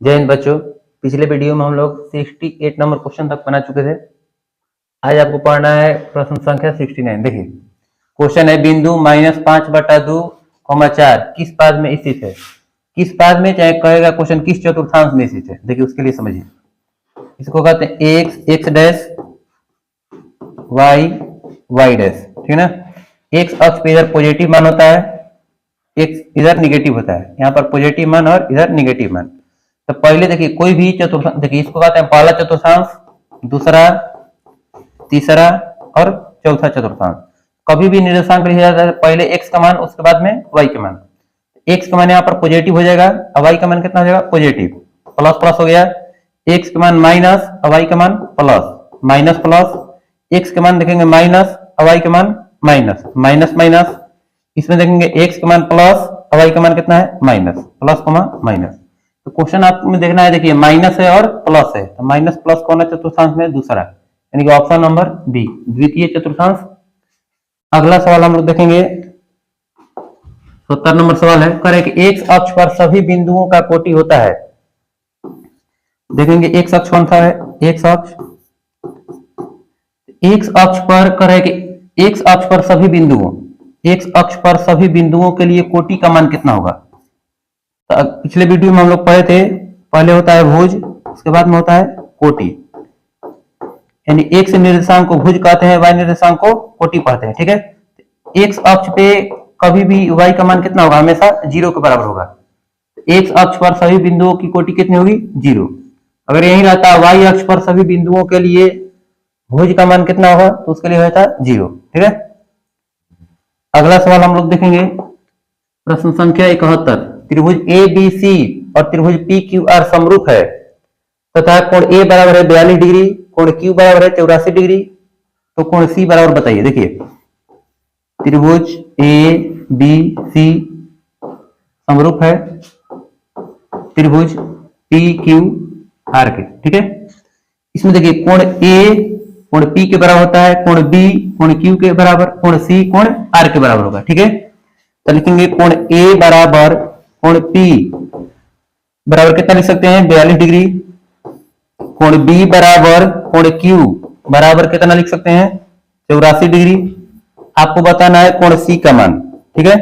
जय हिंद बच्चों। पिछले वीडियो में हम लोग 68 नंबर क्वेश्चन तक बना चुके थे। आज आपको पढ़ना है प्रश्न संख्या 69। देखिए क्वेश्चन है, बिंदु -5/2, 4 किस पाद में स्थित है। किस पाद में चाहे कहेगा क्वेश्चन किस चतुर्थांश में स्थित है। देखिए उसके लिए समझिए, इसको कहते हैं एक्स डैश वाई डैश, ठीक है ना। एक्स अक्ष पे इधर पॉजिटिव मान होता है, एक्स इधर निगेटिव होता है। यहाँ पर पॉजिटिव मान और इधर निगेटिव मान। तो पहले देखिए कोई भी चतुर्थांश, देखिए इसको कहते हैं पहला चतुर्थांश, दूसरा, तीसरा और चौथा चतुर्थांश। कभी भी निर्देशांक लिखा जाता है पहले एक्स का मान, उसके बाद में वाई का मान। एक्स का मान यहाँ पर पॉजिटिव हो जाएगा और वाई का मान कितना हो जाएगा, पॉजिटिव। प्लस प्लस हो गया, एक्स का मान माइनस और वाई का मान प्लस, माइनस प्लस, एक्स का मान देखेंगे माइनस और वाई का मान माइनस, माइनस माइनस। इसमें देखेंगे एक्स का मान प्लस और वाई का मान कितना है, माइनस, प्लस कमा माइनस। तो क्वेश्चन आपको देखना है, देखिए माइनस है और प्लस है, तो माइनस प्लस कौन है चतुर्थांश में, दूसरा, यानी कि ऑप्शन नंबर बी, द्वितीय चतुर्थांश। अगला सवाल हम लोग देखेंगे 70 नंबर सवाल है, करे कि एक्स अक्ष पर सभी बिंदुओं का कोटि होता है। देखेंगे एक्स अक्ष कौन सा है, एक्स अक्ष, एक्स अक्ष पर करे कि एक्स अक्ष पर सभी बिंदुओं, एक्स अक्ष पर सभी बिंदुओं के लिए कोटि का मान कितना होगा। तो पिछले वीडियो में हम लोग पढ़े थे, पहले होता है भुज, उसके बाद में होता है कोटि, यानी एक्स निर्देशांक को भुज कहते हैं, वाई निर्देशांक को कोटि कहते हैं, ठीक है। एक्स अक्ष पे कभी भी वाई का मान कितना होगा, हमेशा 0 के बराबर होगा। एक्स अक्ष पर सभी बिंदुओं की कोटि कितनी होगी, 0। अगर यही रहता वाई अक्ष पर सभी बिंदुओं के लिए भुज का मान कितना होगा, तो उसके लिए होता 0, ठीक है। अगला सवाल हम लोग देखेंगे प्रश्न संख्या 71, त्रिभुज ए बी सी और त्रिभुज पी क्यू आर समरूप है तथा कोण ए बराबर है 42 डिग्री, कोण क्यू बराबर है 84 डिग्री, तो कोण सी बराबर बताइए। देखिए त्रिभुज ए बी सी समरूप है त्रिभुज पी क्यू आर के, ठीक है। इसमें देखिए कोण ए कोण पी के बराबर होता है, कोण बी कोण क्यू के बराबर, कोण सी कोण आर के बराबर होगा, ठीक है। तो लिखेंगे कोण ए बराबर कोण पी बराबर कितना लिख सकते हैं, 42 डिग्री। कोण बी बराबर कोण क्यू बराबर कितना लिख सकते हैं, 84 डिग्री। आपको बताना है कोण सी का मान, ठीक है।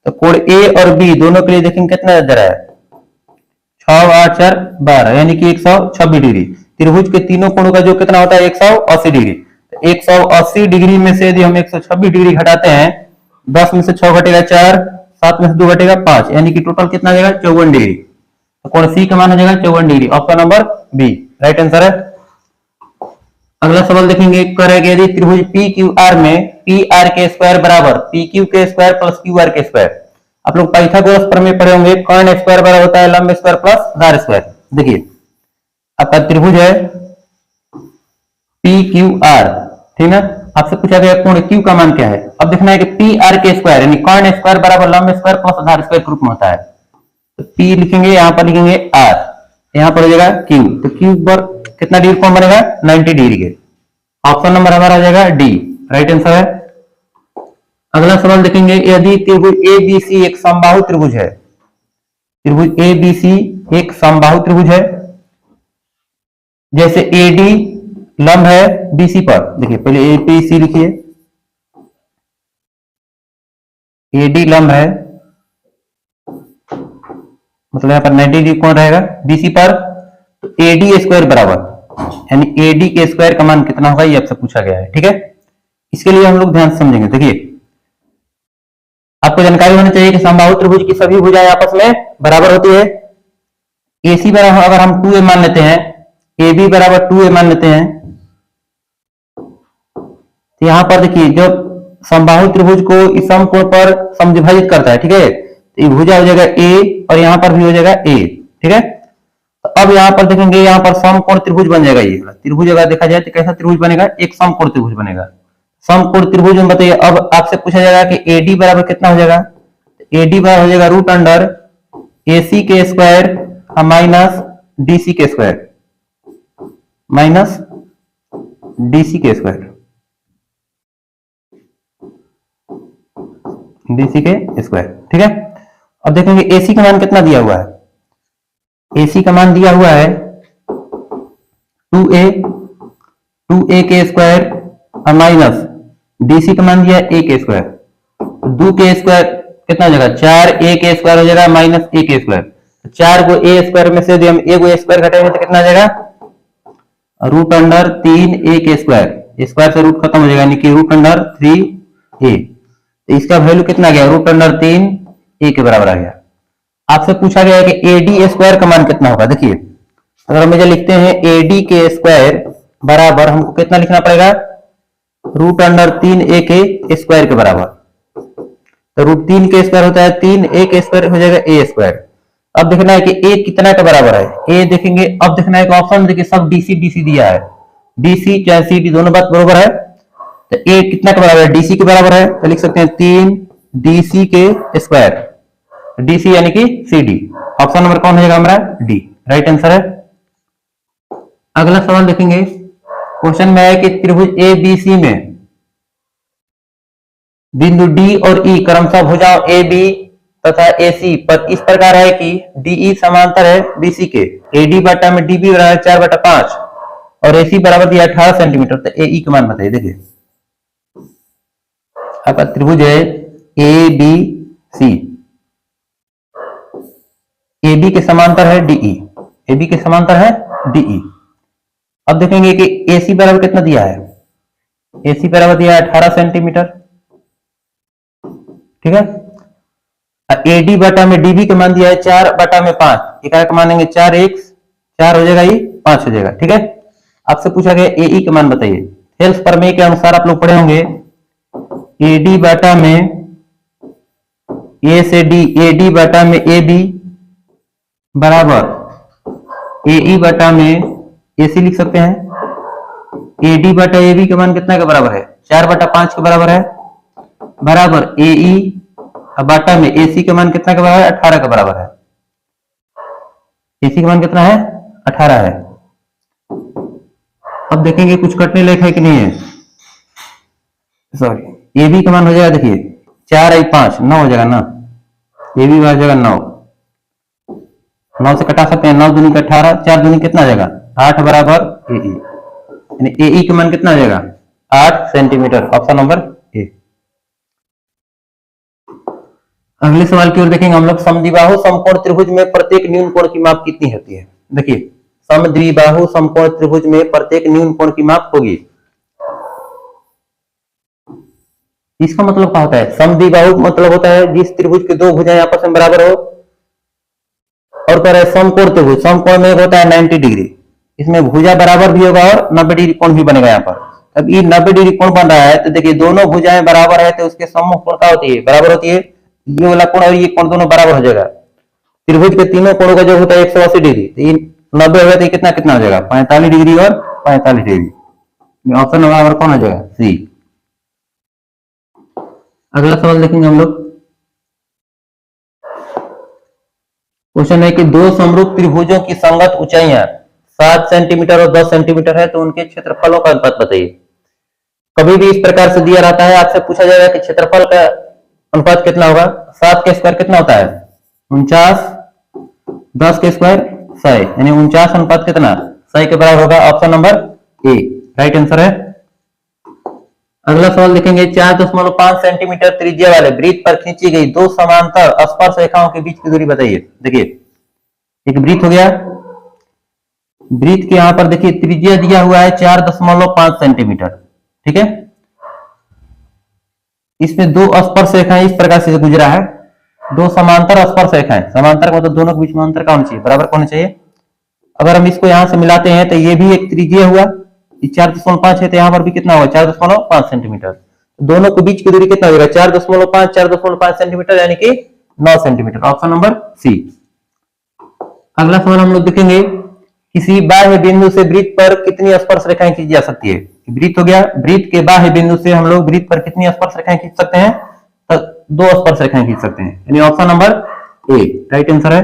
तो कोण ए और बी दोनों के लिए देखेंगे कितना दे रहा है, 6 8 4 12, यानी कि 126 डिग्री। त्रिभुज के तीनों कोणों का जो कितना होता है, 180 डिग्री। 180 डिग्री में से यदि हम 126 डिग्री घटाते हैं, 10 में से 6 घटेगा 4, 7 में से 2 घटेगा 5, यानी कि टोटल कितना आ जाएगा, 54 डिग्री। तो कोण सी का मान हो जाएगा 54 degree, option number B right answer है। अगला सवाल देखेंगे, करेगा यदि त्रिभुज पी क्यू आर में पी आर के स्क्वायर बराबर पी क्यू के स्क्वायर प्लस क्यू आर के स्क्वायर। आप लोग पाइथागोरस प्रमेय पढ़े होंगे, कर्ण स्क्वायर बराबर होता है लंब स्क्वायर प्लस धार स्क्वायर। देखिए आपका त्रिभुज है पी क्यू आर, ठीक है। आपसे पूछा गया कोण क्यू का मान क्या है। अब देखना है कि पी आर के स्क्वायर यानी कर्ण स्क्वायर बराबर लंब स्क्वायर प्लस धार स्क्वायर के रूप में होता है। तो पी लिखेंगे, यहां पर लिखेंगे आर, यहां पर हो जाएगा क्यू, तो क्यू पर कितना डिग्री कोण बनेगा, 90 डिग्री के। ऑप्शन नंबर हमारा हो जाएगा डी राइट आंसर है। अगला सवाल देखेंगे, यदि त्रिभुज ए बी सी एक समबाहु त्रिभुज है, त्रिभुज ए बी सी एक समबाहु त्रिभुज है, जैसे एडी लंब है बीसी पर। देखिए पहले ए बी सी लिखिए, एडी लंब है, मतलब यहां पर 90 डिग्री कोण रहेगा बीसी पर। तो एडी स्क्वायर बराबर, यानी एडी के स्क्वायर का मान कितना होगा, ये आपसे पूछा गया है, ठीक है। इसके लिए हम लोग ध्यान से समझेंगे। देखिए आपको जानकारी होनी चाहिए कि समबाहु त्रिभुज की सभी भुजाएं आपस में बराबर होती है। एसी बराबर अगर हम 2a मान लेते हैं, ए बी बराबर 2a मान लेते हैं, तो यहां पर देखिए जब समबाहु त्रिभुज को इस समकोण पर समविभाजित करता है, ठीक है, तो ये भुजा हो जाएगा ए और यहां पर भी हो जाएगा ए, ठीक है। तो अब यहां पर देखेंगे, यहां पर समकोण त्रिभुज बन जाएगा। ये त्रिभुज अगर देखा जाए तो कैसा त्रिभुज बनेगा, एक समकोण त्रिभुज बनेगा। समकोण त्रिभुज में बताइए, अब आपसे पूछा जाएगा कि एडी बराबर कितना हो जाएगा, एडी बराबर हो जाएगा रूट अंडर एसी के स्क्वायर माइनस डीसी के स्क्वायर, माइनस डीसी के स्क्वायर, डीसी के स्क्वायर, ठीक है। अब देखेंगे एसी का मान कितना दिया हुआ है, AC का मान दिया हुआ है 2a, 2a के स्क्वायर और माइनस DC का मान दिया है a के स्क्वायर। 2 के स्क्वायर कितना हो जाएगा, 4a के स्क्वायर हो जाएगा माइनस a के स्क्वायर। 4 को a स्क्वायर में से यदि हम a को a स्क्वायर घटाएंगे तो कितना आ जाएगा, रूट अंडर 3a के स्क्वायर। स्क्वायर से रूट खत्म हो जाएगा, यानी कि रूट अंडर 3a। तो इसका वैल्यू कितना गया, रूट अंडर 3a के बराबर आ गया। आपसे पूछा गया है कि AD स्क्वायर का मान कितना होगा। देखिए अगर हम इसे लिखते हैं AD के स्क्वायर बराबर हमको कितना लिखना पड़ेगा, रूट अंडर 3a के स्क्वायर के बराबर। तो रूट 3 के स्क्वायर होता है 3a के स्क्वायर हो जाएगा a स्क्वायर। अब देखना है कि a कितना का बराबर है, a देखेंगे। अब देखना है कि ऑप्शन देखिए सब DC DC दिया है, DC चाहे CD दोनों बात बराबर है। तो a कितना का बराबर है, DC के बराबर है, तो लिख सकते हैं 3 DC के स्क्वायर। DC यानी कि CD। ऑप्शन नंबर कौन हो जाएगा हमारा, D राइट आंसर है। अगला सवाल देखेंगे, क्वेश्चन में है कि त्रिभुज ABC में बिंदु D और E क्रमशः भुजाओं AB तथा AC पर इस प्रकार है कि DE समांतर है BC के, AD बटा में DB बराबर 4/5 और AC बराबर दिया 18 सेंटीमीटर। तो AE का मान बताइए। देखिए आपका त्रिभुज है ABC, AB के समांतर है DE, AB के समांतर है DE। अब देखेंगे कि AC बराबर कितना दिया है, AC बराबर दिया है 18 सेंटीमीटर, ठीक है। AD बटा में DB का मान दिया है 4/5, एक का मानेंगे 4x 4 हो जाएगा, ये 5 हो जाएगा, ठीक है। आपसे पूछा गया AE का मान बताइए। हेल्स प्रमेय के अनुसार आप लोग पढ़े होंगे AD बटा में A से D, AD बटा में AB बराबर AE बटा में AC लिख सकते हैं। AD बटा AB का मान कितना के बराबर है, 4/5 के बराबर है, बराबर AE बटा में AC का मान कितना के बराबर है, 18 के बराबर है। AC का मान कितना है, 18 है। अब देखेंगे कुछ कटने लायक है कि नहीं है, सॉरी AB का मान हो जाएगा, देखिए 4 और 5 9 हो जाएगा ना, AB हो जाएगा 9, 9 से कटा सकते हैं, 9 दूनी का 18, 4 दूनी कितना आ जाएगा 8 बराबर AE, यानी AE का मान कितना आ जाएगा 8 सेंटीमीटर। Option number A. अगले सवाल की ओर देखेंगे हम लोग। समद्विबाहु समकोण त्रिभुज में प्रत्येक न्यून कोण की माप कितनी होती है। देखिए समद्विबाहु समकोण त्रिभुज में प्रत्येक न्यून कोण की माप होगी। इसका मतलब क्या होता है, समद्विबाहु मतलब होता है जिस त्रिभुज के दो भुजाएं आपस में बराबर हो, और कह रहे समकोण त्रिभुज, समकोण में होता है 90 डिग्री, इसमें भुजा बराबर भी होगा और 90 डिग्री कोण भी बनेगा यहाँ पर। अब ये 90 डिग्री कोण बन रहा है तो देखिए दोनों भुजाएं बराबर है तो उसके सम्मुख कोण क्या होती है, बराबर होती है। ये वाला कोण और ये कोण दोनों बराबर हो जाएगा। त्रिभुज के तीनों कोणों का जो होता है 180 डिग्री, तो ये 90 होगा तो कितना कितना हो जाएगा 45 डिग्री और 45 डिग्री। ऑप्शन नंबर कौन हो जाएगा, सी। अगला सवाल देखेंगे हम लोग। क्वेश्चन है कि दो समरूप त्रिभुजों की संगत ऊंचाइयां 7 सेंटीमीटर और 10 सेंटीमीटर है, तो उनके क्षेत्रफलों का अनुपात बताइए। कभी भी इस प्रकार से दिया रहता है, आपसे पूछा जाएगा कि क्षेत्रफल का अनुपात कितना होगा। 7 के स्क्वायर कितना होता है 49, 10 के स्क्वायर 100, यानी 49 अनुपात कितना 100 के बराबर होगा। Option number A right answer है। अगला सवाल देखेंगे। 4.5 सेंटीमीटर त्रिज्या वाले वृत्त पर खींची गई दो समांतर स्पर्श रेखाओं के बीच की दूरी बताइए। देखिए एक वृत्त हो गया, वृत्त के यहां पर देखिए त्रिज्या दिया हुआ है 4.5 सेंटीमीटर, ठीक है। इसमें दो स्पर्श रेखाएं इस प्रकार से गुजरा है, दो समांतर स्पर्श रेखाएं, समांतर का मतलब दोनों के बीच में अंतर का होना चाहिए, बराबर होना चाहिए। अगर हम इसको यहां से मिलाते हैं तो ये भी एक त्रिज्या हुआ, 4.5 है तो यहां पर भी कितना होगा 4.5 सेंटीमीटर। दोनों के बीच की दूरी कितना होगा 4.5 सेंटीमीटर, यानी कि 9 सेंटीमीटर। ऑप्शन नंबर सी। अगला सवाल हम लोग देखेंगे। किसी बाह्य बिंदु से वृत्त पर कितनी स्पर्श रेखाएं खींची जा सकती है। वृत्त हो गया, वृत्त के बाह्य बिंदु से हम लोग वृत्त पर कितनी स्पर्श रेखाएं खींच सकते हैं, तो 2 स्पर्श रेखाएं खींच सकते हैं, यानी option number A right answer है।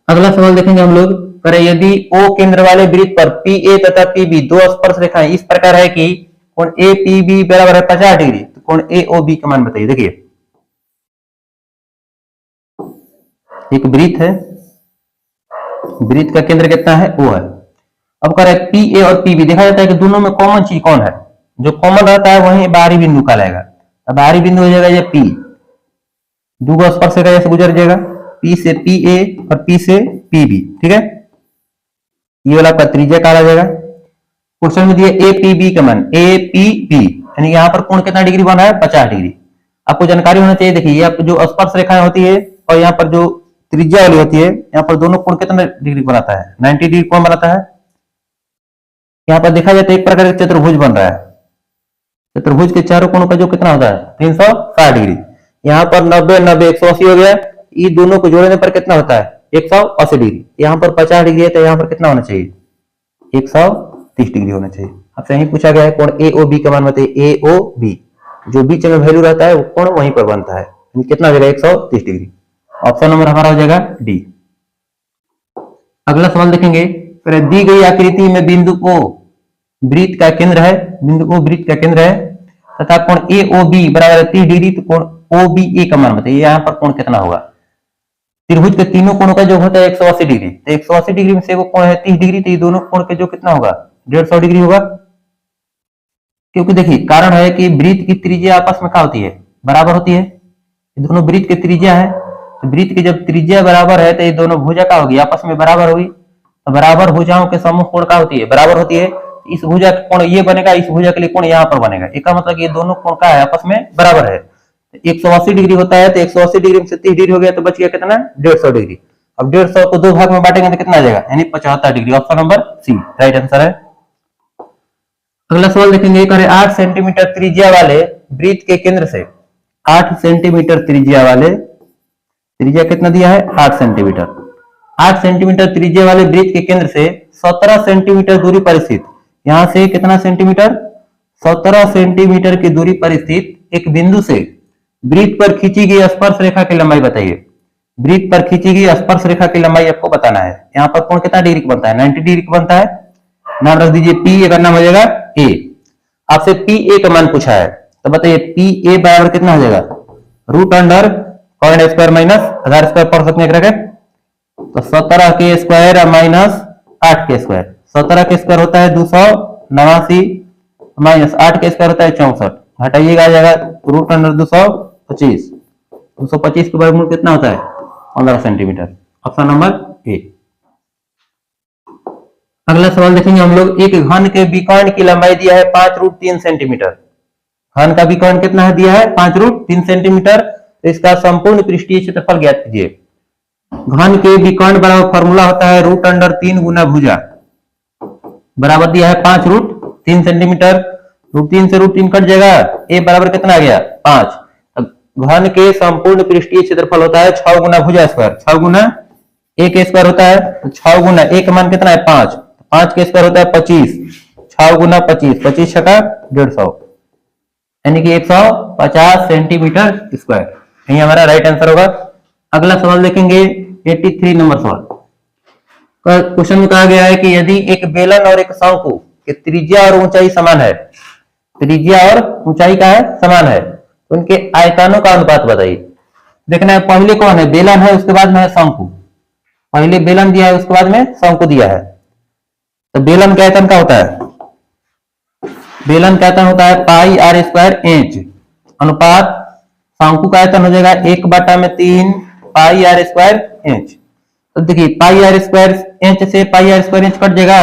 अगला सवाल देखेंगे हम लोग। करें यदि O केंद्र वाले वृत्त पर PA तथा PB दो स्पर्श रेखाएं इस प्रकार है कि कोण APB बराबर है 50 डिग्री, तो कोण AOB का मान बताइए। देखिए एक वृत्त है, वृत्त का केंद्र कितना है, O है। अब कह रहे पी ए और पी बी, देखा जाता है कि दोनों में कॉमन चीज कौन है, जो कॉमन रहता है वही बाहरी बिंदु कहलाएगा। अब बाहरी बिंदु हो जाएगा ये पी, दो स्पर्शरेखा जैसे गुजर जाएगा, पी से पी ए और पी से पी बी, ठीक है। ये वाला आपका त्रिज्या कहा जाएगा। क्वेश्चन में दिया ए पी बी का मान, ए पी बी यानी यहाँ पर कोण कितना डिग्री बना है, 50 डिग्री। आपको जानकारी होना चाहिए, देखिए ये आपको जो स्पर्श रेखाएं होती है और यहाँ पर जो त्रिज्या वाली होती है, यहाँ पर दोनों कोण कितना डिग्री बनाता है, 90 डिग्री कोण बनाता है। यहाँ पर देखा जाए तो एक प्रकार का चतुर्भुज बन रहा है, चतुर्भुज के चारों कोणों का जो कितना होता है 360 डिग्री। यहाँ पर 90 90 180 हो गया, ये दोनों को जोड़ने पर कितना होता है 180 डिग्री। यहाँ पर 50 डिग्री है तो यहाँ पर कितना होना चाहिए 130 डिग्री होना चाहिए। आपसे यही पूछा गया है कोण ए ओ बी का मान बताइए, ए ओ बी जो बीच में वैल्यू रहता है वो कोण वहीं पर बनता है, कितना हो जाएगा 130 डिग्री। ऑप्शन नंबर हमारा हो जाएगा डी। अगला सवाल देखेंगे, दी गई आकृति में बिंदु O वृत्त का केंद्र है, बिंदु O वृत्त का केंद्र है तथा कोण AOB बराबर 30 डिग्री, तो कोण OBA का मान बताइए यहाँ पर कोण कितना होगा। त्रिभुज के तीनों कोणों का जो होता है 180 डिग्री, तो 180 डिग्री में से वो कोण है 30 डिग्री, तो ये दोनों कोण के जो कितना होगा 150 डिग्री होगा। क्योंकि देखिए कारण है कि वृत्त की त्रिज्या आपस में क्या होती है, बराबर होती है। दोनों वृत्त की त्रिज्या है, तो वृत्त की जब त्रिज्या बराबर है तो ये दोनों भुजा क्या होगी, आपस में बराबर होगी। तो बराबर भुजाओं के समूह कोण क्या होती है, बराबर होती है। इस भुजा का कोण ये बनेगा, इस भुजा के लिए कोण यहाँ पर बनेगा, इसका मतलब ये दोनों कोण का है आपस में बराबर है। 180 डिग्री होता है तो 180 डिग्री में से 30 डिग्री हो गया तो बच गया कितना 150 डिग्री। अब 150 को दो भाग में बांटेंगे तो कितना आ जाएगा, यानी 75 degree. Option number C right answer है। अगला सवाल देखेंगे, 8 सेंटीमीटर त्रिज्या वाले वृत्त के केंद्र से 8 सेंटीमीटर त्रिज्या वाले, त्रिज्या कितना दिया है 8 सेंटीमीटर, 8 सेंटीमीटर त्रिज्या वाले वृत्त के केंद्र से 17 सेंटीमीटर दूरी पर स्थित, यहां से कितना सेंटीमीटर 17 सेंटीमीटर की दूरी पर स्थित एक बिंदु से वृत्त पर खींची गई स्पर्श रेखा की लंबाई बताइए। वृत्त पर खींची गई स्पर्श रेखा की लंबाई आपको बताना है। यहाँ पर कोण कितना डिग्री बनता है 90 डिग्री बनता है। नाम रख दीजिए पी ए का नाम हो जाएगा ए। आपसे पी ए का मान पूछा है तो बताइए पी ए बराबर कितना हो जाएगा, root under chord square minus आधार स्क्वायर पर सकते हैं, तो 17 के स्क्वायर माइनस 8 के स्क्वायर, 17 के स्क्वायर होता है 289 माइनस 8 के स्क्वायर होता है 64, हटाइएगा आ जाएगा रूट अंडर 225, 225 के वर्गमूल कितना होता है 15 सेंटीमीटर। Option number A. अगला सवाल देखेंगे हम लोग, एक घन के विकर्ण की लंबाई दिया है 5√3 सेंटीमीटर, घन का विकर्ण कितना है दिया है 5√3 सेंटीमीटर, तो इसका संपूर्ण पृष्ठीय क्षेत्रफल ज्ञात कीजिए। घन के विकर्ण बराबर फॉर्मूला होता है रूट अंडर 3 गुना भुजा, बराबर दिया है 5√3 सेंटीमीटर, √3 से √3 कट जाएगा, ए बराबर कितना आ गया 5। घन के संपूर्ण पृष्ठीय क्षेत्रफल होता है 6 गुना भुजा स्क्वायर, 6 गुना ए के स्क्वायर होता है, तो 6 गुना ए का मान कितना है 5, 5 के स्क्वायर होता है 25, 6 गुना 25, 25 छका 150, यानी कि 150 सेंटीमीटर स्क्वायर, यही हमारा राइट आंसर होगा। अगला सवाल देखेंगे 83 नंबर सवाल। क्वेश्चन में कहा गया है कि यदि एक बेलन और एक शंकु की त्रिज्या और ऊंचाई समान है, त्रिज्या और ऊंचाई का है समान है, तो उनके आयतनों का अनुपात बताइए। देखना है पहले कौन है बेलन है, उसके बाद में है शंकु, पहले बेलन दिया है उसके बाद में शंकु दिया है। तो बेलन का आयतन क्या होता है, बेलन का आयतन होता है पाई आर स्क्वायर इंच, अनुपात शंकु का आयतन हो जाएगा 1/3 पाई आर स्क्वायर इंच। तो देखिए पाई आर स्क्वायर इंच से पाई आर स्क्वायर इंच कट जाएगा,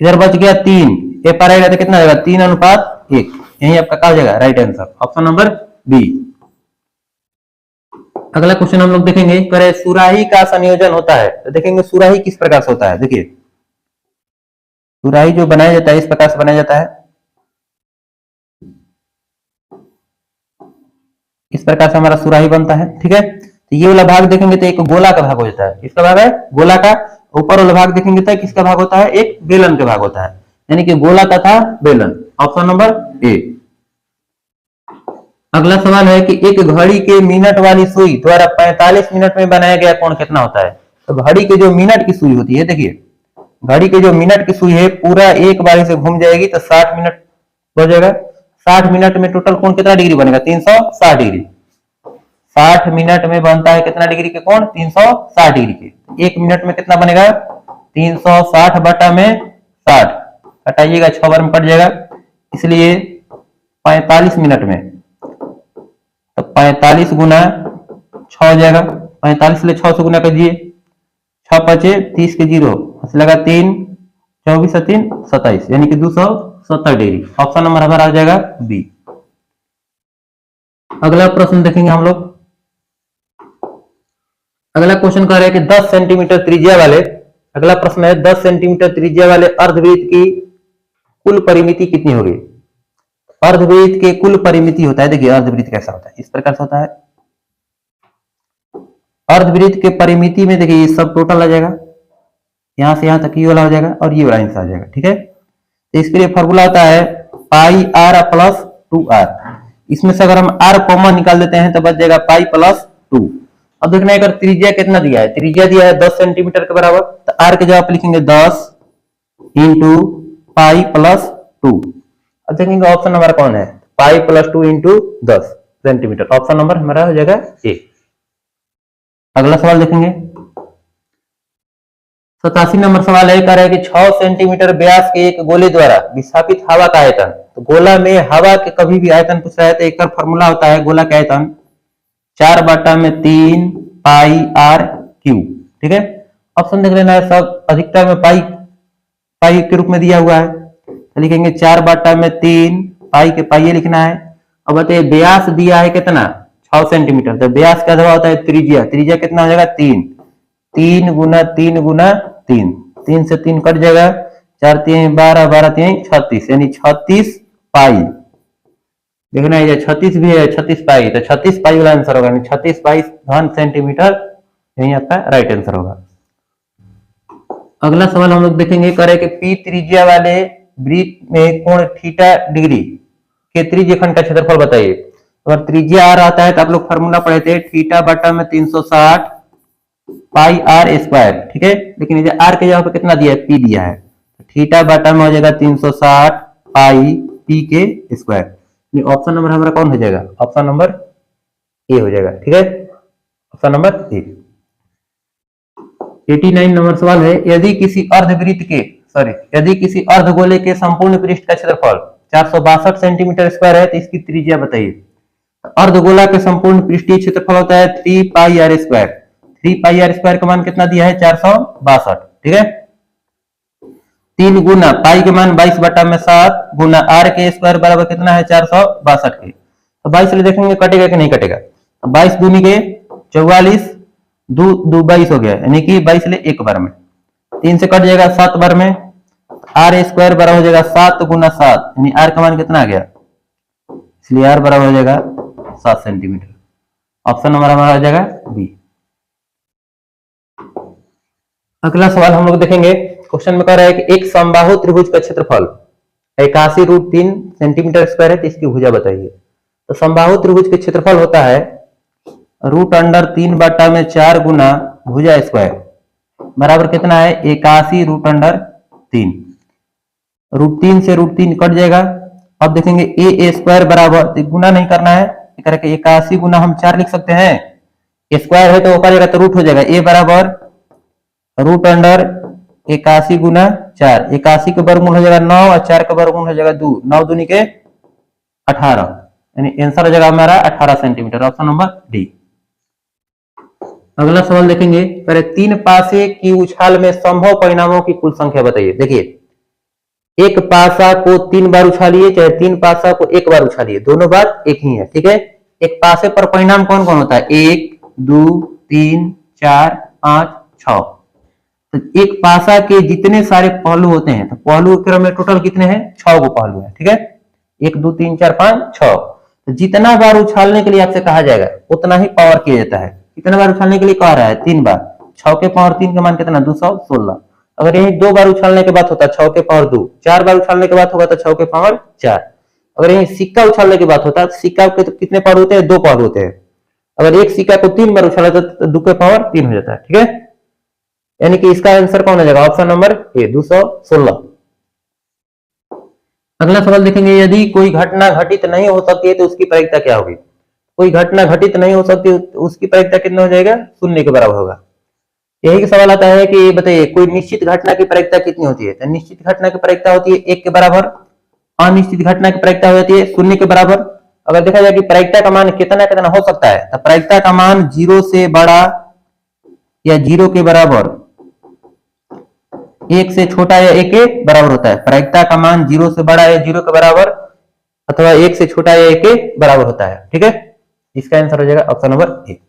इधर बच गया 3, ए पर आएगा तो कितना आएगा 3:1, यही आपका क्या हो जाएगा right answer. Option number B. अगला क्वेश्चन हम लोग देखेंगे, करे सुराही का संयोजन होता है, तो देखेंगे सुराही किस प्रकार से होता है। देखिए सुराही जो बनाया जाता है इस प्रकार से बनाया जाता है, इस प्रकार से हमारा सुराही बनता है, ठीक है। तो ये वाला भाग देखेंगे तो एक गोला का भाग हो जाता है, इसका भाग है गोला का, ऊपर वाला भाग देखेंगे तो किसका भाग होता है, एक बेलन का भाग होता है, यानी कि गोला तथा बेलन। Option number A. अगला सवाल है कि एक घड़ी के मिनट वाली सुई द्वारा 45 मिनट में बनाया गया कोण कितना होता है। तो घड़ी के जो मिनट की सुई होती है, देखिए घड़ी के जो मिनट की सुई है पूरा एक बारी से घूम जाएगी तो 60 मिनट हो जाएगा, 60 मिनट में टोटल कोण कितना डिग्री बनेगा 360 डिग्री, 60 मिनट में बनता है कितना डिग्री के कोण? 360 डिग्री के। 1 मिनट में कितना बनेगा? 360 बटा में 60, हटाइएगा 6 बार में कट जाएगा, इसलिए 45 मिनट में। तो 45 गुना 6 हो जाएगा, 45 से 6 से गुना कर दिए, 6 पचे 30 के 0 लगा 3, 24 से 3 27, यानी कि 270 डिग्री। ऑप्शन नंबर हमारा आ जाएगा बी। अगला प्रश्न देखेंगे हम लोग। अगला क्वेश्चन कह रहा है कि 10 सेंटीमीटर त्रिज्या वाले, अगला प्रश्न है 10 सेंटीमीटर त्रिज्या वाले अर्धवृत्त की कुल परिमिति कितनी होगी? अर्धवृत्त के कुल परिमिति होता है, देखिए अर्धवृत्त कैसा होता है, इस प्रकार से होता है। अर्धवृत्त के परिमिति में देखिए ये सब टोटल आ जाएगा, यहां से यहां तक ये वाला हो जाएगा और ये वाला हिस्सा आ जाएगा, ठीक है। तो इसके लिए फॉर्मूला होता है पाई आर प्लस 2r। इसमें से अगर हम r कॉमन निकाल देते हैं तो बच जाएगा पाई प्लस 2। अब देखना है अगर त्रिज्या कितना दिया है, त्रिज्या दिया है 10 सेंटीमीटर के बराबर, तो r के जगह लिखेंगे 10 इंटू पाई प्लस 2। अब देखेंगे ऑप्शन नंबर कौन है, pi plus 2 into 10 centimetre. Option number हमारा हो जाएगा ए। अगला सवाल देखेंगे 87 नंबर सवाल है, कह रहा है कि 6 सेंटीमीटर व्यास के एक गोले द्वारा विस्थापित हवा का आयतन। तो गोला में हवा के कभी भी आयतन पूछ रहा है तो एक फॉर्मूला होता है गोला का आयतन 4 बटा में 3 पाई आर क्यू, ठीक है। ऑप्शन देख लेना है, सब अधिकतर में पाई पाई के रूप में दिया हुआ है, तो लिखेंगे 4 बटा में 3 पाई के पाई लिखना है। अब बताइए व्यास दिया है कितना 6 सेंटीमीटर, तो व्यास का अथवा होता है त्रिज्या, त्रिज्या कितना हो जाएगा 3, 3 गुना 3 गुना 3, 3 से 3 कट जाएगा, 4 3 12, 12 3 36, यानी 36 पाई। देखना है 36 भी है, 36 पाई, तो 36 पाई वाला आंसर होगा, 36 पाई घन सेंटीमीटर, यही आपका राइट आंसर होगा। अगला सवाल हम लोग देखेंगे, करे कि पी त्रिज्या वाले वृत्त में कोण थीटा डिग्री के त्रिज्य खंड का क्षेत्रफल बताइए। अगर त्रिज्या आर आता है तो आप लोग फॉर्मूला पढ़े थे थीटा बटा में 360 पाई आर स्क्वायर, ठीक है। लेकिन ये आर के जगह पे कितना दिया है, पी दिया है, थीटा बटा में हो जाएगा 360 पाई पी के स्क्वायर। ऑप्शन नंबर हमारा कौन हो जाएगा, ऑप्शन नंबर ए हो जाएगा, ठीक है, ऑप्शन नंबर ए। 89 नंबर सवाल है, यदि किसी अर्धवृत्त के यदि किसी अर्धगोले के संपूर्ण पृष्ठ का क्षेत्रफल 462 सेंटीमीटर स्क्वायर है तो इसकी त्रिज्या बताइए। अर्धगोला के संपूर्ण पृष्ठीय क्षेत्रफल होता है 3 pi R square. 3 pi R square का मान कितना दिया है 462, ठीक है। 3 गुना पाई के मान 22 बटा में 7 गुना आर के स्क्वायर बराबर कितना है 462 के। तो 22 से देखेंगे कटेगा कि नहीं कटेगा, 22 दूनी के 44, 2 2 22 हो गया, यानी कि 22 ले 1 बार में, 3 से कट जाएगा 7 बार में, आर स्क्वायर बराबर हो जाएगा 7 गुना 7, यानी आर का मान कितना आ गया, इसलिए आर बराबर हो जाएगा 7 सेंटीमीटर। ऑप्शन नंबर हमारा हो जाएगा बी। अगला सवाल हम लोग देखेंगे, क्वेश्चन में कह रहा है कि एक समबाहु त्रिभुज का क्षेत्रफल 81√3 सेंटीमीटर स्क्वायर है, तो इसकी भुजा बताइए। तो समबाहु त्रिभुज के क्षेत्रफल होता है √3 बटा में 4 गुना भुजा स्क्वायर बराबर कितना है 81√3। √3 से √3 कट जाएगा। अब देखेंगे ए स्क्वायर बराबर, गुना नहीं करना है, 81 गुना हम 4 लिख सकते हैं, स्क्वायर है तो ऊपर जाएगा तो रूट हो जाएगा, ए बराबर √81 गुना 4, 81 के वर्गमूल हो जाएगा 9 और 4 का वर्गमूल हो जाएगा 2, 9 दूनी के 18, यानी आंसर हो जाएगा हमारा 18 सेंटीमीटर। Option number D. अगला सवाल देखेंगे, पहले 3 पासे की उछाल में संभव परिणामों की कुल संख्या बताइए। देखिए एक पासा को 3 बार उछालिए चाहे 3 पासा को 1 बार उछालिए, दोनों बार एक ही है, ठीक है। एक पासे पर परिणाम कौन कौन होता है, 1 2 3 4 5 6। तो एक पासा के जितने सारे पहलू होते हैं, तो पहलू के क्रम में टोटल कितने हैं 6 को पहलू है, ठीक है। 1 2 3 4 5 6। तो जितना बार उछालने के लिए आपसे कहा जाएगा उतना ही पावर किया जाता है। कितने बार उछालने के लिए कह रहा है 3 बार, 6 के पावर 3 का मान कितना 216। अगर यही 2 बार उछालने के बाद होता है 6 के पावर 2, 4 बार उछालने के बाद होगा तो 6 के पावर 4। अगर यही सिक्का उछालने की बात होता है, सिक्का के तो कितने पावर होते हैं 2 पावर होते हैं। अगर एक सिक्का को 3 बार उछाला तो 2 के पावर 3 हो जाता है, ठीक है। यानी कि इसका आंसर कौन हो जाएगा, ऑप्शन नंबर ए 216। अगला सवाल देखेंगे, यदि कोई घटना घटित नहीं हो सकती है तो उसकी प्रायिकता क्या होगी। कोई घटना घटित नहीं हो सकती, उसकी प्रायिकता कितना हो जाएगा, 0 के बराबर होगा। यही सवाल आता है कि बताइए कोई निश्चित घटना की प्रायिकता कितनी होती है, तो निश्चित घटना की प्रायिकता होती है 1 के बराबर, अनिश्चित घटना की प्रायिकता हो जाती है 0 के बराबर। अगर देखा जाए कि प्रायिकता का मान कितना कितना हो सकता है, तो प्रायिकता का मान 0 से बड़ा या 0 के बराबर, 1 से छोटा या 1 के बराबर होता है। प्रायिकता का मान 0 से बड़ा या 0 के बराबर अथवा 1 से छोटा या 1 के बराबर होता है। ठीक है, इसका आंसर हो जाएगा ऑप्शन नंबर ए।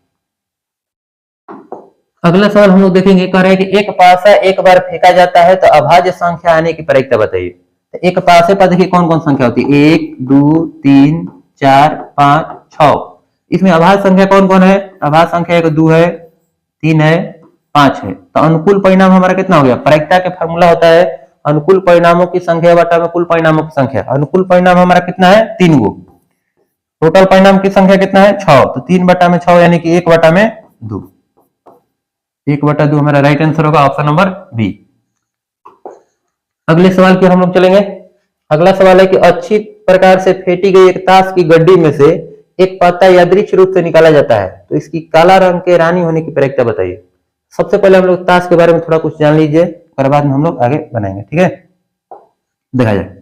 अगला सवाल हम लोग देखेंगे, कह रहे हैं कि एक पासा एक बार फेंका जाता है तो अभाज्य संख्या आने की प्रायिकता बताइए। तो एक पासे पर देखिए कौन कौन संख्या होती है, 1 2 3 4 5 6। इसमें अभाज्य संख्या कौन कौन है, अभाज्य संख्या 1 2 है, 3 है, 5 है। तो अनुकूल परिणाम हमारा कितना हो गया, प्रायिकता का फॉर्मूला होता है अनुकूल परिणामों की संख्या बटा में कुल परिणामों की संख्या। अनुकूल परिणाम हमारा कितना है, 3 गो। टोटल परिणाम की संख्या कितना है, 6। तो 3 बटा में 6 यानी कि 1 बटा में 2। 1 बटा 2 हमारा राइट आंसर होगा ऑप्शन नंबर बी। अगले सवाल की हम लोग चलेंगे। अगला सवाल है कि अच्छी प्रकार से फेंटी गई एक ताश की गड्डी में से एक पत्ता यादृच्छिक रूप से निकाला जाता है, तो इसकी काला रंग के रानी होने की प्रायिकता बताइए। सबसे पहले हम लोग ताश के बारे में थोड़ा कुछ जान लीजिए, उसके बाद में हम लोग आगे बनाएंगे। ठीक है, देखा जाए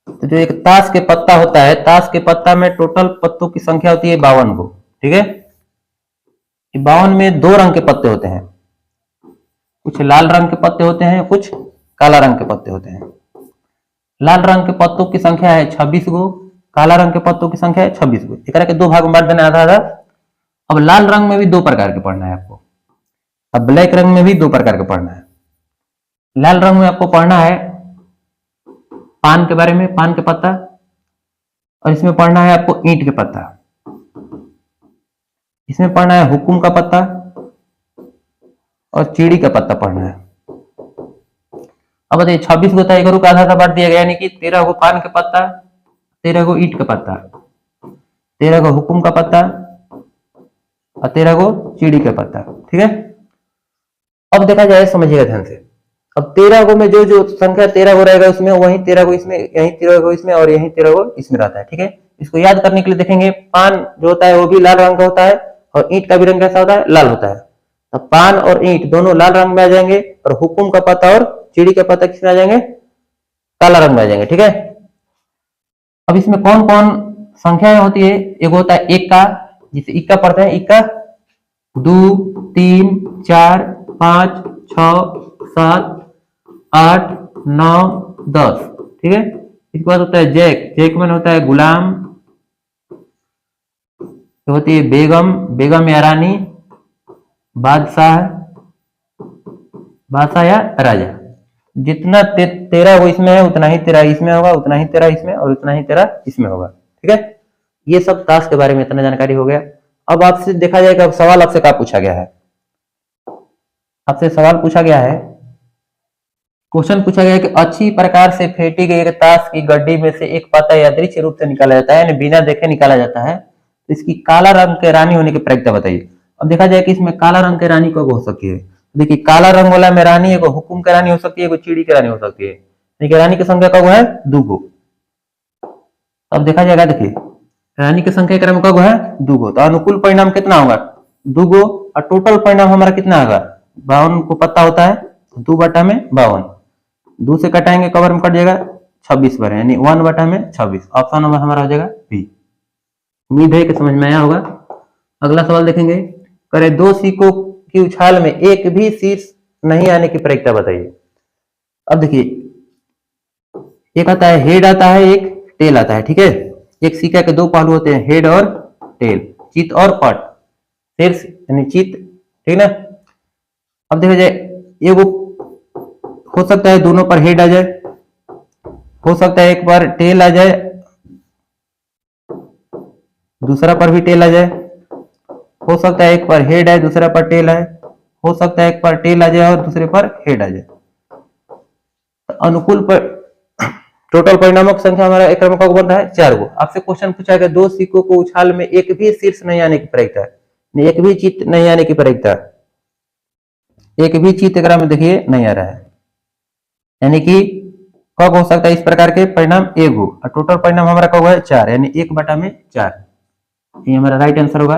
तो जो एक ताश के पत्ता होता है, ताश के पत्ता में टोटल पत्तों की संख्या होती है 52 को। ठीक है, 52 में 2 रंग के पत्ते होते हैं, कुछ लाल रंग के पत्ते होते हैं, कुछ काला रंग के पत्ते होते हैं। लाल रंग के पत्तों की संख्या है 26 गो, काला रंग के पत्तों की संख्या है 26 गो। एक के 2 भाग में बांट देना, आधा आधा। अब लाल रंग में भी 2 प्रकार के पढ़ना है आपको, अब ब्लैक रंग में भी 2 प्रकार के पढ़ना है। लाल रंग में आपको पढ़ना है पान के बारे में, पान के पत्ता, और इसमें पढ़ना है आपको ईंट के पत्ता, इसमें पढ़ना है हुकुम का पत्ता और चीड़ी का पत्ता पढ़ना है। अब बताइए 26 को एक का आधा बांट दिया गया, यानी कि 13 को पान के पत्ता, 13 को ईंट का पत्ता, 13 को हुकुम का पत्ता और 13 को चीड़ी का पत्ता। ठीक है, अब देखा जाए, समझिएगा ध्यान से। अब 13 को में जो जो संख्या 13 को रहेगा उसमें, वहीं 13 को इसमें, यहीं 13 को इसमें और यहीं 13 को इसमें रहता है। ठीक है, इसको याद करने के लिए देखेंगे, पान जो होता है वो भी लाल रंग का होता है और ईंट का भी रंग कैसा होता है, लाल होता है। तो पान और ईंट दोनों लाल रंग में आ जाएंगे और हुकुम का पत्ता और चीड़ी का पत्ता किसमें आ जाएंगे, काला रंग में आ जाएंगे। ठीक है, अब इसमें कौन कौन संख्याएं होती है, एक होता है इक्का, जिसे इक्का पढ़ते हैं, इक्का 2 3 4 5 6 7 8 9 10। ठीक है, इसके बाद होता है जैक, जैक में होता है गुलाम, तो होती है बेगम, बेगम या रानी, बादशाह, बादशाह या राजा। जितना 13 वो इसमें है उतना ही 13 इसमें होगा, उतना ही 13 इसमें और उतना ही 13 इसमें होगा। ठीक है, ये सब ताश के बारे में इतना जानकारी हो गया। अब आपसे देखा जाएगा, अब सवाल आपसे क्या पूछा गया है, आपसे सवाल पूछा गया है, क्वेश्चन पूछा गया है कि अच्छी प्रकार से फेंटी गई एक ताश की गड्डी में से एक पत्ता यादृच्छिक रूप से निकाला जाता है, यानी बिना देखे निकाला जाता है, तो इसकी काला रंग के रानी होने की प्रायिकता बताइए। अब देखा जाए कि इसमें काला रंग के रानी कब हो सकती है, देखिए काला रंग वाला में रानी एक हुकुम की रानी हो सकती है, चीड़ी की रानी हो सकती है। देखिए रानी की संख्या कब है, 2 गो। अब देखा जाएगा, देखिए रानी की संख्या क्रम कब है, 2 गो। तो अनुकूल परिणाम कितना होगा, 2 गो, और टोटल परिणाम हमारा कितना होगा, 52 को पता होता है, 2 बटा में 52, 2 से कटाएंगे कवर में कट जाएगा 26 बार, यानी 1 बटा में 26। ऑप्शन नंबर हमारा हो जाएगा बी। उम्मीद है कि समझ में आया होगा। अगला सवाल देखेंगे, करे 2 सिक्कों की उछाल में एक भी शीर्ष नहीं आने की प्रायिकता बताइए। अब देखिए एक आता है हेड आता है, एक टेल आता है। ठीक है, एक सिक्का के 2 पहलू होते हैं, हेड और टेल, चित और पट, शीर्ष यानी चित। ठीक ना, अब देखा जाए, एगो हो सकता है दोनों पर हेड आ जाए, हो सकता है एक बार टेल आ जाए, दूसरा पर भी टेल आ जाए, हो सकता है एक पर हेड आए दूसरा पर टेल आए, हो सकता है एक पर टेल आ जाए और दूसरे पर हेड आ जाए। तो अनुकूल पर टोटल परिणामों की संख्या हमारा एक क्रम का बनता है 4 गो। आपसे क्वेश्चन पूछा गया 2 सिक्कों को उछाल में एक भी शीर्ष नहीं आने की प्रायिकता है, एक भी चित नहीं आने की प्रायिकता, एक भी चित एक में देखिए नहीं आ रहा है, यानी कि कब हो सकता है इस प्रकार के परिणाम, 1 गो, और टोटल परिणाम हमारा कब है 4, यानी 1 बटा में 4। ये हमारा राइट आंसर होगा।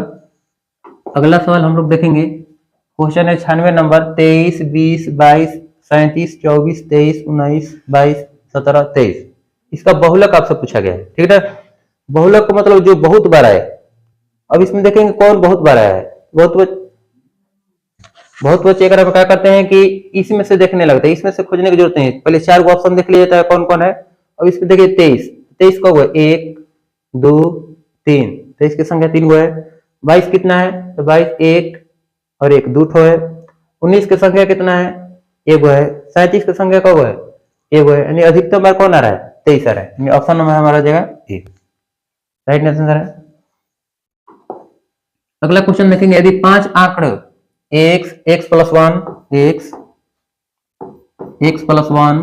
अगला सवाल हम लोग देखेंगे, क्वेश्चन है 96 नंबर, 23, 20, 22, 37, 24, 23, 19, 22, 17, 23। इसका बहुलक आपसे पूछा गया है, ठीक है। बहुलक का मतलब जो बहुत बड़ा है। अब इसमें देखेंगे कौन बहुत बड़ा है। बहुत बच्चे अगर हम क्या करते हैं कि इसमें से देखने लगते हैं, इसमें से खोजने की जरूरत नहीं है, पहले 4 ऑप्शन देख लिया जाता है कौन कौन है। अब इसमें देखिए 23, 23 कब है, 1 2 3, 23 की संख्या 3 है। 22 कितना है, तो 22 1 और 1 2 ठो है। 19 की संख्या कितना है, 1 है। 37 की संख्या कब है, 1 है। यानी अधिकतम बार कौन आ रहा है, 23 आ रहा है। ऑप्शन नंबर हमारा जगह ए राइट आंसर है। अगला क्वेश्चन देखेंगे, यदि 5 आंकड़े x, x plus 1, x, x plus 1,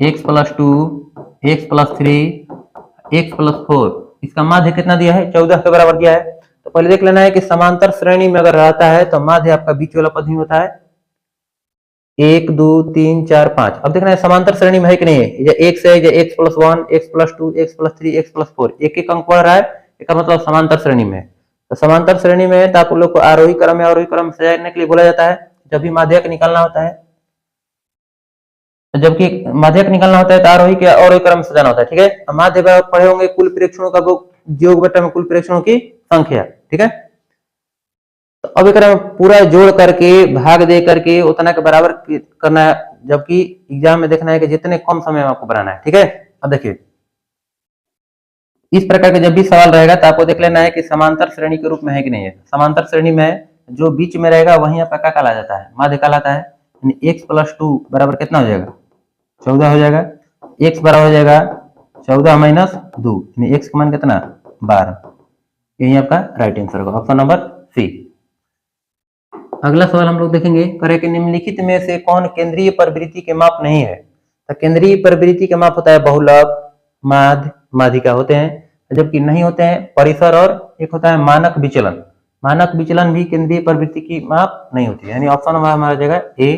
x plus 2, x plus 3, x plus 4, इसका माध्य कितना दिया है, 14 के बराबर दिया है। तो पहले देख लेना है कि समांतर श्रेणी में अगर रहता है तो माध्य आपका बीच वाला पद ही होता है। 1 2 3 4 5। अब देखना है समांतर श्रेणी में है कि नहीं है, या x है, या x plus 1, x plus 2, x plus 3, x plus 4, एक एक अंक बढ़ रहा है, इसका मतलब समांतर श्रेणी में है। तो समांतर श्रेणी में है तो आप लोग को आरोही क्रम या अवरोही क्रम सजाने के लिए बोला जाता है जब भी माध्यक निकालना होता है। जबकि माध्यक निकालना होता है तो आरोही के अवरोही क्रम से जाना होता है, ठीक है। माध्य पढ़े होंगे कुल प्रेक्षणों का योग बटा में कुल प्रेक्षणों की संख्या, ठीक है। तो अब एक पूरा जोड़ करके भाग दे करके उतना के बराबर करना है, जबकि एग्जाम में देखना है कि जितने कम समय में आपको बनाना है, ठीक है। अब देखिए इस प्रकार के जब भी सवाल रहेगा तो आपको देख लेना है कि समांतर श्रेणी के रूप में है कि नहीं है। समांतर श्रेणी में जो बीच में रहेगा वही आपका क्या कहला जाता है, माध्य कहलाता है। एक्स प्लस 2 बराबर कितना हो जाएगा, 14 हो जाएगा। एक्स बराबर हो जाएगा 14 माइनस 2, एक्स का मान कितना, 12। यही आपका राइट आंसर होगा, ऑप्शन नंबर सी। अगला सवाल हम लोग देखेंगे, करें कि निम्नलिखित में से कौन केंद्रीय प्रवृत्ति के माप नहीं है। तो केंद्रीय प्रवृत्ति के माप होता है बहुलक, माध्य, माध्यिका होते हैं, जबकि नहीं होते हैं परिसर और एक होता है मानक विचलन। मानक विचलन भी केंद्रीय प्रवृत्ति की माप नहीं होती है, यानी ऑप्शन नंबर हमारा जगह ए।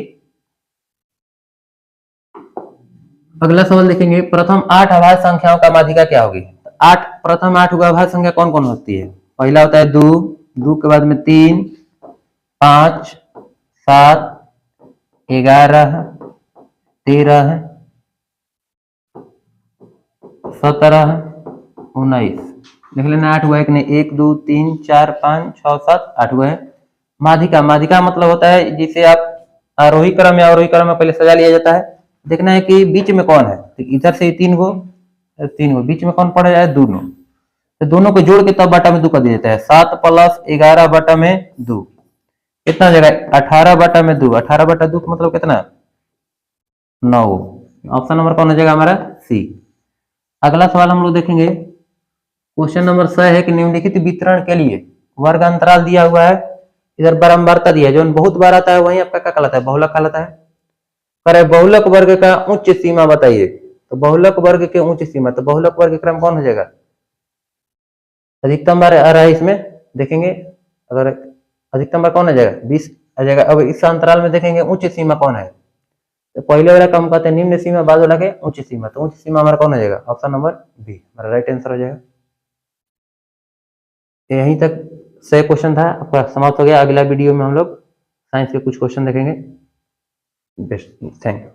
अगला सवाल देखेंगे, प्रथम 8 अभाज्य संख्याओं का माध्यिका क्या होगी। 8 प्रथम 8 अभाज्य संख्या कौन कौन होती है। पहला होता है 2, 2 के बाद में 3, 5, 7, 11, 13, 17, 19। देख लेना 8 हुआ है कि नहीं, 1 2 3 4 5 6 7 8 हुआ है। माध्यिका, माध्यिका मतलब होता है जिसे आप आरोही क्रम या अवरोही क्रम में पहले सजा लिया जाता है। देखना है कि बीच में कौन है, तो इधर से 3 गो बीच में कौन पड़ा जाए, दोनों। तो दोनों को जोड़ के तब बटा में 2 कर दिया जाता है। 7 प्लस 11 बटा में 2 कितना जगह, 18 बटा में 2, 18 बटा 2 मतलब कितना, 9। ऑप्शन नंबर कौन हो जाएगा हमारा, सी। अगला सवाल हम लोग देखेंगे, क्वेश्चन नंबर 6 है कि निम्नलिखित वितरण के लिए वर्ग अंतराल दिया हुआ है, इधर बारंबारता दिया है, जो बहुत बार आता है वही आपका क्या कहलाता है, बहुलक कहलाता है। करे बहुलक वर्ग का उच्च सीमा बताइए, तो बहुलक वर्ग के उच्च सीमा, तो बहुलक वर्ग क्रम कौन हो जाएगा, अधिकतम बार आ रहा है इसमें, देखेंगे अगर अधिकतम बार कौन आ जाएगा, 20 आ जाएगा। अब इस अंतराल में देखेंगे उच्च सीमा कौन है, तो पहले वाला कम कहते हैं निम्न सीमा, बाद वाला के उच्च सीमा, तो उच्च सीमा हमारा कौन हो जाएगा, ऑप्शन नंबर बी हमारा राइट आंसर हो जाएगा। यहीं तक 6 क्वेश्चन था आपका समाप्त हो गया। अगला वीडियो में हम लोग साइंस के कुछ क्वेश्चन देखेंगे। Best, thank you.